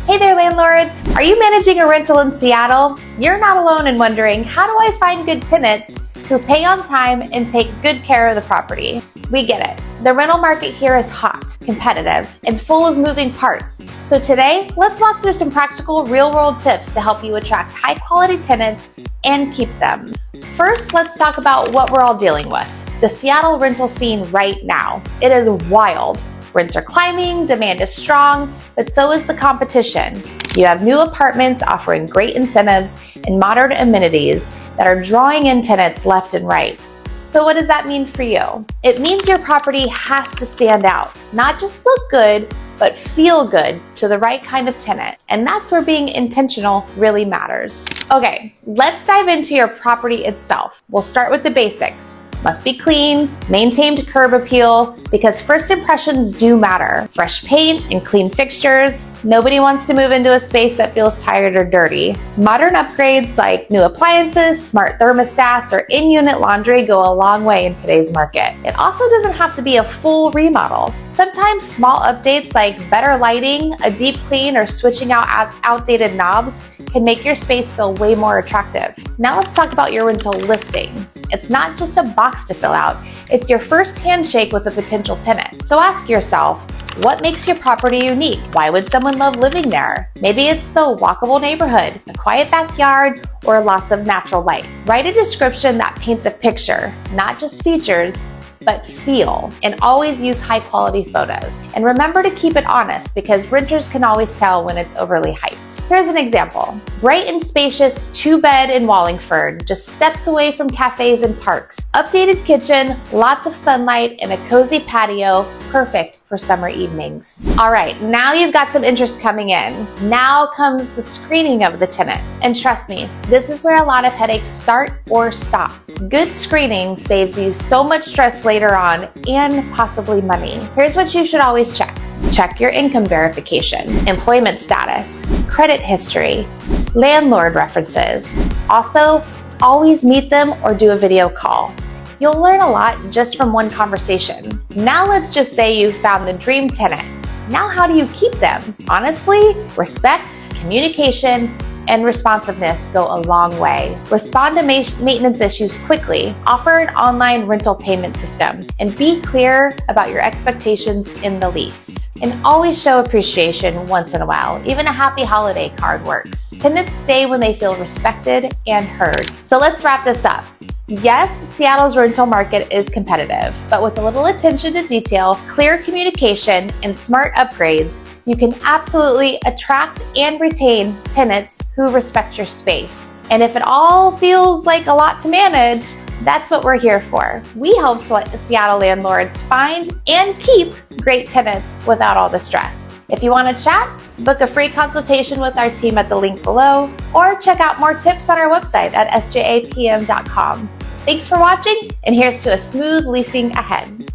Hey there, landlords! Are you managing a rental in Seattle? You're not alone in wondering, how do I find good tenants who pay on time and take good care of the property? We get it. The rental market here is hot, competitive, and full of moving parts. So today, let's walk through some practical, real-world tips to help you attract high-quality tenants and keep them. First, let's talk about what we're all dealing with. The Seattle rental scene right now. It is wild. Rents are climbing, demand is strong, but so is the competition. You have new apartments offering great incentives and modern amenities that are drawing in tenants left and right. So what does that mean for you? It means your property has to stand out, not just look good, but feel good to the right kind of tenant. And that's where being intentional really matters. Okay, let's dive into your property itself. We'll start with the basics. Must be clean, maintained curb appeal, because first impressions do matter. Fresh paint and clean fixtures. Nobody wants to move into a space that feels tired or dirty. Modern upgrades like new appliances, smart thermostats, or in-unit laundry go a long way in today's market. It also doesn't have to be a full remodel. Sometimes small updates like better lighting, a deep clean, or switching out outdated knobs can make your space feel way more attractive. Now let's talk about your rental listing. It's not just a box to fill out, it's your first handshake with a potential tenant. So ask yourself, what makes your property unique? Why would someone love living there? Maybe it's the walkable neighborhood, a quiet backyard, or lots of natural light. Write a description that paints a picture, not just features, but feel, and always use high quality photos. And remember to keep it honest, because renters can always tell when it's overly hyped. Here's an example. Bright and spacious 2-bed in Wallingford, just steps away from cafes and parks. Updated kitchen, lots of sunlight, and a cozy patio, perfect for summer evenings. All right, now you've got some interest coming in. Now comes the screening of the tenant. And trust me, this is where a lot of headaches start or stop. Good screening saves you so much stress later on and possibly money. Here's what you should always check. Check your income verification, employment status, credit history, landlord references. Also, always meet them or do a video call. You'll learn a lot just from one conversation. Now let's just say you found the dream tenant. Now how do you keep them? Honestly, respect, communication, and responsiveness go a long way. Respond to maintenance issues quickly, offer an online rental payment system, and be clear about your expectations in the lease. And always show appreciation once in a while. Even a happy holiday card works. Tenants stay when they feel respected and heard. So let's wrap this up. Yes, Seattle's rental market is competitive, but with a little attention to detail, clear communication, and smart upgrades, you can absolutely attract and retain tenants who respect your space. And if it all feels like a lot to manage, that's what we're here for. We help Seattle landlords find and keep great tenants without all the stress. If you want to chat, book a free consultation with our team at the link below, or check out more tips on our website at sjapm.com. Thanks for watching, and here's to a smooth leasing ahead.